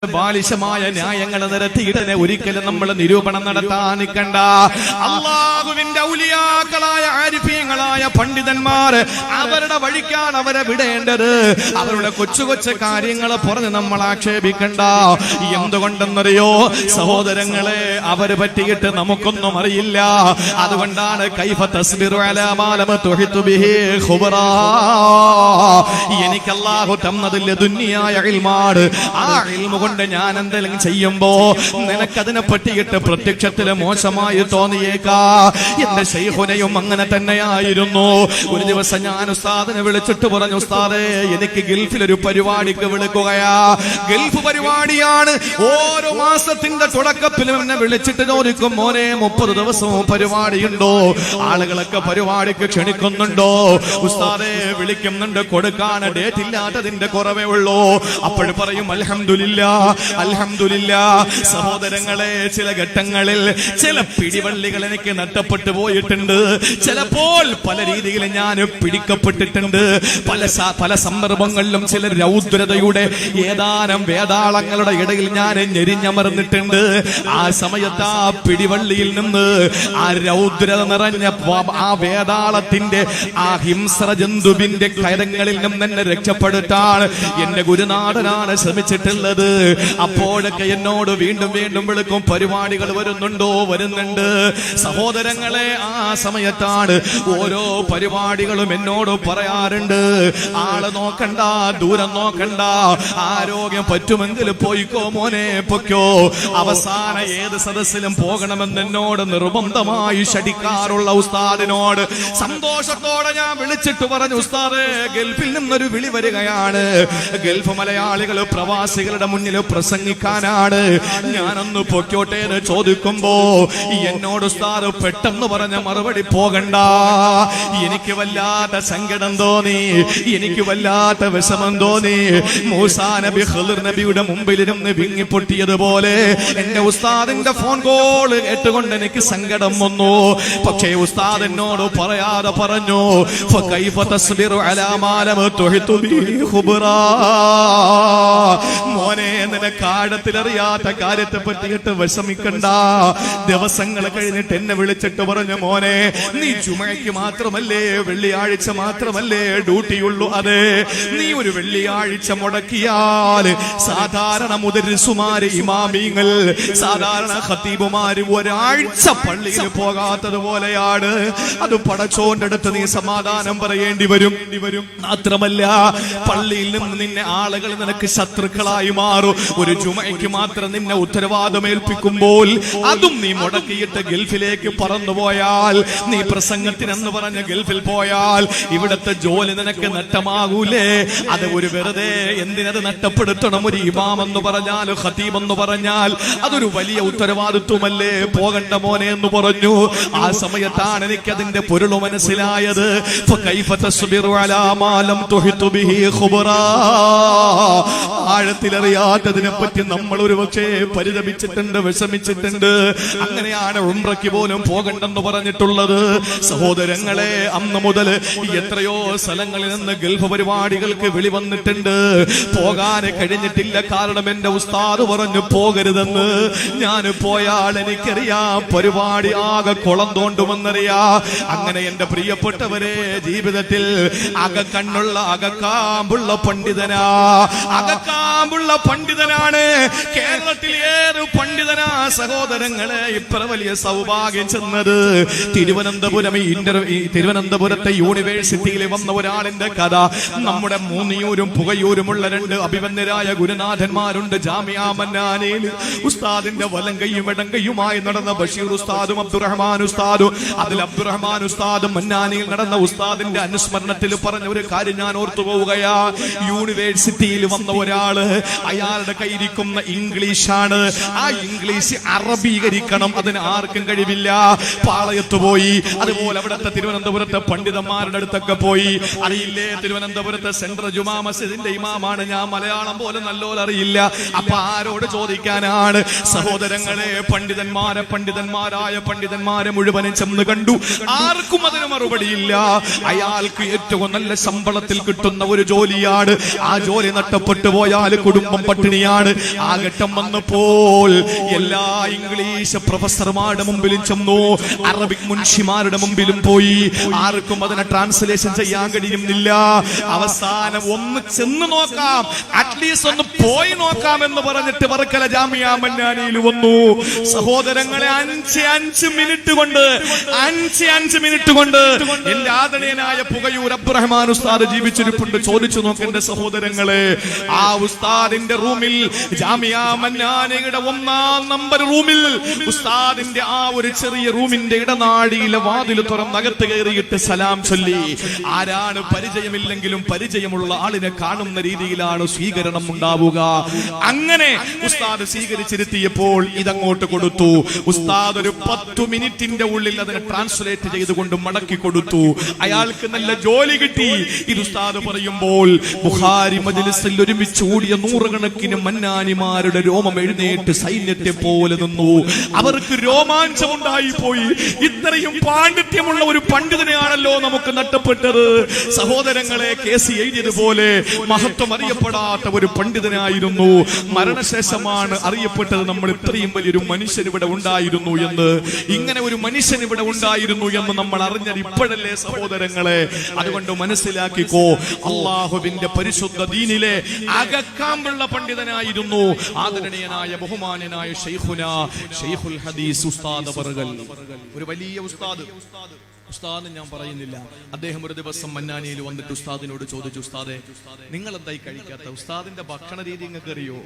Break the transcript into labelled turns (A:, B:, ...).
A: ബാലിശമായ ന്യായങ്ങൾ നിരത്തിയിടനെ ഒരിക്കലും നമ്മൾ നിരൂപണം നടത്താൻ നിൽക്കണ്ട. അള്ളാഹുവിന്റെ ഔലിയാക്കളായ ആരിഫീങ്ങളായ പണ്ഡിതന്മാർ അവരുടെ വഴിക്കാണ് അവരെ വിടേണ്ടത്. അവരുടെ കൊച്ചു കൊച്ചു കാര്യങ്ങൾ പറഞ്ഞ് നമ്മൾ ആക്ഷേപിക്കണ്ട. എന്തുകൊണ്ടെന്നറിയോ സഹോദരങ്ങളെ, അവര് പറ്റിയിട്ട് നമുക്കൊന്നും അറിയില്ല. അതുകൊണ്ടാണ് കൈഫ തസ്ബിറു അലാ മാ ലം തുഹിതു ബിഹി ഖുബറാ. എനിക്ക് അല്ലാഹു തന്നതിൽ ദുനിയായ ഇൽമാണ്. ആ ഇൽമു കൊണ്ട് ഞാൻ എന്തെങ്കിലും ചെയ്യുമ്പോ നിനക്കതിനെ പറ്റിയിട്ട് പ്രത്യക്ഷത്തിൽ മോശമായി തോന്നിയേക്കാ. എന്റെ ശൈഖുനയും അങ്ങനെ തന്നെയായിരുന്നു. ഒരു ദിവസം ഞാൻ ഉസ്താദിനെ വിളിച്ചിട്ട് പറഞ്ഞു, ഉസ്താദേ എനിക്ക് ഗൾഫിലൊരു പരിപാടിക്ക് വിളിക്കുകയാ. ഗൾഫ് പരിപാടിയാണ്. ഓരോ മാസത്തിന്റെ തുടക്കത്തിലും എന്നെ വിളിച്ചിട്ട് ചോദിക്കും, മോനെ 30 ദിവസവും പരിപാടിയുണ്ടോ? ആളുകളൊക്കെ പരിപാടിക്ക് ക്ഷണിക്കുന്നുണ്ടോ? ഉസ്താദേ വിളിക്കുന്നുണ്ട്, കൊടുക്കാൻ ഡേറ്റ് ഇല്ലാത്തതിന്റെ കുറവേ ഉള്ളൂ. അപ്പോഴും പറയും അൽഹംദുലില്ലാ അൽഹംദുലില്ലാ. സഹോദരങ്ങളെ, ചില ഘട്ടങ്ങളിൽ ചില പിടിവള്ളികൾ എനിക്ക് നഷ്ടപ്പെട്ടു പോയിട്ടുണ്ട്. ചിലപ്പോൾ പല രീതിയിൽ ഞാൻ പിടിക്കപ്പെട്ടിട്ടുണ്ട്. പല സന്ദർഭങ്ങളിലും ചില രൗദ്രതയുടെ ഏതാനും വേതാളങ്ങളുടെ ഇടയിൽ ഞാൻ ഞെരിഞ്ഞമർന്നിട്ടുണ്ട്. ആ സമയത്ത് ആ പിടിവള്ളിയിൽ നിന്ന്, ആ രൗദ്രത നിറഞ്ഞ ആ വേതാളത്തിന്റെ ആ ഹിംസ്ര ജന്തുവിന്റെ കരങ്ങളിൽ നിന്ന് എന്നെ രക്ഷപ്പെടുത്താൻ എന്റെ ഗുരുനാഥനാണ് ശ്രമിച്ചിട്ടുള്ളത്. അപ്പോഴൊക്കെ എന്നോട് വീണ്ടും വീണ്ടും വിളിക്കും, പരിപാടികൾ വരുന്നുണ്ടോ? വരുന്നുണ്ട്. സഹോദരങ്ങളെ, ആ സമയത്താണ് ഓരോ പരിപാടികളും എന്നോട് പറയാറുണ്ട്, ആള് നോക്കണ്ട, ദൂരം നോക്കണ്ട, ആരോഗ്യം പറ്റുമെങ്കിൽ പോയിക്കോ മോനെ, പൊയ്ക്കോ. അവസാന ഏത് സദസ്സിലും പോകണമെന്ന് എന്നോട് നിർബന്ധമായി ശടിക്കാറുള്ള ഉസ്താദിനോട് സന്തോഷത്തോടെ ഞാൻ വിളിച്ചിട്ട് പറഞ്ഞു, ഉസ്താദേ ഗൾഫിൽ നിന്നൊരു വിളി വരികയാണ്. ഗൾഫ് മലയാളികൾ പ്രവാസികളുടെ മുന്നിൽ പ്രസംഗിക്കാനാണ്. ഞാനൊന്ന് പൊക്കോട്ടെ എന്ന് ചോദിക്കുമ്പോ എന്നോട് ഉസ്താദ് പെട്ടെന്ന് പറഞ്ഞ മറുപടി, പോകണ്ട. എനിക്ക് വല്ലാത്ത സങ്കടം തോന്നി, എനിക്ക് വല്ലാത്ത വിഷമം തോന്നി. മൂസാ നബി ഖിളിർ നബിയുടെ മുമ്പിലിരുന്ന് വിങ്ങിപ്പൊട്ടിയതുപോലെ എന്റെ ഉസ്താദിന്റെ ഫോൺ കോൾ കേട്ടുകൊണ്ട് എനിക്ക് സങ്കടം വന്നു. പക്ഷേ ഉസ്താദ് എന്നോട് പറയാതെ പറഞ്ഞു, ഫകൈഫ തസ്ബിറു അലാ മാ ലം തുഹിതു ബിഹി ഖുബറാ. മോനെ, നിനക്ക് ആഴത്തിലറിയാത്ത കാര്യത്തെ പറ്റിയിട്ട് വിഷമിക്കണ്ട. ദിവസങ്ങൾ കഴിഞ്ഞിട്ട് എന്നെ വിളിച്ചിട്ട് പറഞ്ഞു, മോനെ നീ ജുമയ്ക്ക് മാത്രമല്ലേ, വെള്ളിയാഴ്ച മാത്രമല്ലേ ഡ്യൂട്ടിയുള്ളൂ? അതെ, നീ ഒരു വെള്ളിയാഴ്ച മുടക്കിയാൽ സാധാരണ മുദരിസുമാര്, ഇമാമിങ്ങൾ, സാധാരണ ഖതീബുമാര് ഒരാഴ്ച പള്ളിയിൽ പോകാത്തത് പോലെയാണ്. അത് പടച്ചോന്റെ അടുത്ത് നീ സമാധാനം പറയേണ്ടി വരും. മാത്രമല്ല, പള്ളിയിൽ നിന്ന് നിന്നെ ആളുകൾ നിനക്ക് ശത്രുക്കളായി മാറും. ഒരു ജുമയ്ക്ക് മാത്രം നിന്നെ ഉത്തരവാദമേൽപ്പിക്കുമ്പോൾ അതും നീ മുടക്കിയിട്ട് ഗൾഫിലേക്ക് പറന്നുപോയാൽ, നീ പ്രസംഗത്തിനെന്ന് പറഞ്ഞ് ഗൾഫിൽ പോയാൽ ഇവിടത്തെ ജോലി നിനക്ക് നഷ്ടമാകൂലേ? അത് ഒരു വെറുതെ എന്തിനത് നഷ്ടപ്പെടുത്തണം? ഒരു ഇമാം എന്ന് പറഞ്ഞാൽ, ഖതീബ് എന്ന് പറഞ്ഞാൽ അതൊരു വലിയ ഉത്തരവാദിത്വമല്ലേ? പോകണ്ട മോനെ എന്ന് പറഞ്ഞു. ആ സമയത്താണ് എനിക്ക് അതിന്റെ പൊരുൾ മനസ്സിലായത്. ഫകൈഫ തസ്ബിറു അലാ മാ ലം തുഹിതു ബിഹി ഖുബറാ. ആഴത്തിലറിയാത്തതിനെ പറ്റി നമ്മൾ ഒരു പക്ഷേ പരിതപിച്ചിട്ടുണ്ട്, വിഷമിച്ചിട്ടുണ്ട്. അങ്ങനെയാണ് ഉംറയ്ക്ക് പോലും പോകണ്ടെന്ന് പറഞ്ഞിട്ടുള്ളത്. സഹോദരങ്ങളെ, അന്ന് മുതൽ എത്രയോ സ്ഥലങ്ങളിൽ നിന്ന് ഗൾഫ് പരിപാടികൾക്ക് വിളി വന്നിട്ടുണ്ട്. പോകാൻ കഴിഞ്ഞിട്ടില്ല. കാരണം എന്റെ ഉസ്താദ് പറഞ്ഞു പോകരുതെന്ന്. ഞാൻ പോയാൽ എനിക്കറിയാം പരിപാടി ആകെ കുളം തോണ്ടുമെന്നറിയാ. അങ്ങനെ എന്റെ പ്രിയപ്പെട്ടവരെ, ജീവിതത്തിൽ അകക്കണ്ണുള്ള അകക്കാമ്പുള്ള പണ്ഡിതനാ, അകക്കാമ്പുള്ള പണ്ഡിതനാണ്. കേരളത്തിൽ ഏത് പണ്ഡിതനാ സഹോദരങ്ങളെ ഇത്ര വലിയ സൗഭാഗ്യം ചെന്നത്? തിരുവനന്തപുരത്തെ യൂണിവേഴ്സിറ്റിയിൽ വന്ന ഒരാളിന്റെ കഥ. നമ്മുടെ മൂന്നിയൂരും പുകയൂരുമുള്ള 2 അഭിമന്യരായ ഗുരുനാഥന്മാരുണ്ട് ജാമിഅ മന്നാനിയിൽ. ഉസ്താദിന്റെ വലം കൈയും ഇടം കൈയുമായി നടന്ന ബഷീർ ഉസ്താദും അബ്ദുറഹ്മാൻ ഉസ്താദും. അതിൽ അബ്ദുറഹ്മാൻ ഉസ്താദും മന്നാനിയിൽ നടന്ന ഉസ്താദിന്റെ അനുസ്മരണത്തിൽ പറഞ്ഞ ഒരു കാര്യം ഞാൻ ഓർത്തു പോവുകയാ. യൂണിവേഴ്സിറ്റിയിൽ വന്ന ഒരാള്, അയാളുടെ കയ്യിരിക്കുന്ന ഇംഗ്ലീഷാണ്. ആ ഇംഗ്ലീഷ് അറബീകരിക്കണം, അതിന് ആർക്കും കഴിവില്ല. പാളയത്ത് പോയി. അതുപോലെ അവിടുത്തെ തിരുവനന്തപുരത്തെ പണ്ഡിതന്മാരുടെ അടുത്തൊക്കെ പോയി. അറിയില്ലേ, തിരുവനന്തപുരത്തെ സെൻട്രൽ ജുമാ മസ്ജിദിന്റെ ഇമാമാണ് ഞാൻ. മലയാളം പോലെ നല്ലോണം അറിയില്ല. അപ്പൊ ആരോട് ചോദിക്കാനാണ്? സഹോദരങ്ങളെ, പണ്ഡിതന്മാരായ പണ്ഡിതന്മാരെ മുഴുവനും ചെന്ന് കണ്ടു. ആർക്കും അതിന് മറുപടിയില്ല. അയാൾക്ക് ഏറ്റവും നല്ല ശമ്പളത്തിൽ കിട്ടുന്ന ഒരു ജോലിയാണ്. ആ ജോലി നഷ്ടപ്പെട്ടു പോയാൽ കുടുംബം പട്ടിണി പട്ടിണിയാണ്. ആ ഘട്ടം വന്നപ്പോൾ എല്ലാ ഇംഗ്ലീഷ് പ്രൊഫസർമാരുടെ മുമ്പിലും ചെന്നു, അറബിക് മുൻഷിമാരുടെ മുമ്പിലും പോയി. ആർക്കും അതിനെ ട്രാൻസ്ലേഷൻ ചെയ്യാൻ കഴിയുന്നില്ല. അവസാനം ഒന്ന് ചെന്ന് നോക്കാം, അറ്റ്ലീസ്റ്റ് ഒന്ന് പോയി നോക്കാം എന്ന് പറഞ്ഞിട്ട് വർക്കല ജാമിയ മന്നാനിയിൽ വന്നു. സഹോദരങ്ങളെ, 5 മിനിറ്റ് കൊണ്ട് എന്റെ ആദരണീയനായ പുകയൂർ അബ്ദുറഹ്മാൻ ഉസ്താദ് ജീവിച്ചിരിപ്പുണ്ട്. ചോദിച്ചു നോക്കേണ്ട സഹോദരങ്ങളെ, ആ ഉസ്താദിന്റെ റൂമിൽ, ജാമിയ മന്നാനിയുടെ 1-ാം നമ്പർ റൂമിൽ, ഉസ്താദിന്റെ ആ ഒരു ചെറിയ റൂമിന്റെ ഇടനാഴിയിലെ വാതിൽ തുറന്നകത്ത് കയറിയിട്ട് സലാം ചൊല്ലി. ആരാണ് പരിചയമില്ലെങ്കിലും പരിചയമുള്ള ആളിനെ കാണുന്ന രീതിയിലാണ് സ്വീകരണം ഉണ്ടാവുക. അങ്ങനെ ഉസ്താദ് സ്വീകരിച്ചിരുത്തിയപ്പോൾ ഇതങ്ങോട്ട് കൊടുത്തു. ഉസ്താദ് ഒരു 10 മിനിറ്റിന്റെ ഉള്ളിൽ അതിനെ ട്രാൻസ്ലേറ്റ് ചെയ്തുകൊണ്ട് മടക്കി കൊടുത്തു. അയാൾക്ക് നല്ല ജോലി കിട്ടി. ഇത് ഉസ്താദ് പറയുമ്പോൾ ബുഖാരി മജ്ലിസിൽ ഒരുമിച്ച് കൂടിയ 100 കണക്കിന് മന്നാനിമാരുടെ രോമം എഴുന്നേറ്റ് സൈന്യത്തെ പോലെ നിന്നു. അവർക്ക് രോമാഞ്ചമുണ്ടായി പോയി. ഇത്രയും പാണ്ഡിത്യമുള്ള ഒരു പണ്ഡിതനെയാണല്ലോ നമുക്ക് നഷ്ടപ്പെട്ടത്. സഹോദരങ്ങളെ, കേസി എഴുതിയതുപോലെ മഹത്വം അറിയപ്പെടാത്ത ഒരു പണ്ഡിതനായിരുന്നു. മരണശേഷമാണ് അറിയപ്പെട്ടത് നമ്മൾ ഇത്രയും വലിയൊരു മനുഷ്യൻ ഇവിടെ ഉണ്ടായിരുന്നു എന്ന്. ഇങ്ങനെ ഒരു മനുഷ്യൻ ഇവിടെ ഉണ്ടായിരുന്നു എന്ന് നമ്മൾ അറിഞ്ഞത് ഇപ്പോഴല്ലേ സഹോദരങ്ങളെ? അതുകൊണ്ട് മനസ്സിലാക്കിക്കോ, അള്ളാഹുവിന്റെ പരിശുദ്ധ ദീനിലെ അകക്കാമ്പുള്ള പണ്ഡിതനായിരുന്നു ആദരണീയനായ ബഹുമാന്യനായ ശൈഖുൽ ഹദീസ് ഉസ്താദ് അവർകൾ. ഒരു വലിയ ഉസ്താദ് ഞാൻ പറയുന്നില്ല. അദ്ദേഹം ഒരു ദിവസം മന്നാനിയിൽ വന്നിട്ട് ഉസ്താദിനോട് ചോദിച്ചു, ഉസ്താദെ, നിങ്ങൾ എന്തായി കഴിക്കാത്ത? ഉസ്താദിന്റെ ഭക്ഷണ രീതി നിങ്ങൾക്ക് അറിയോ?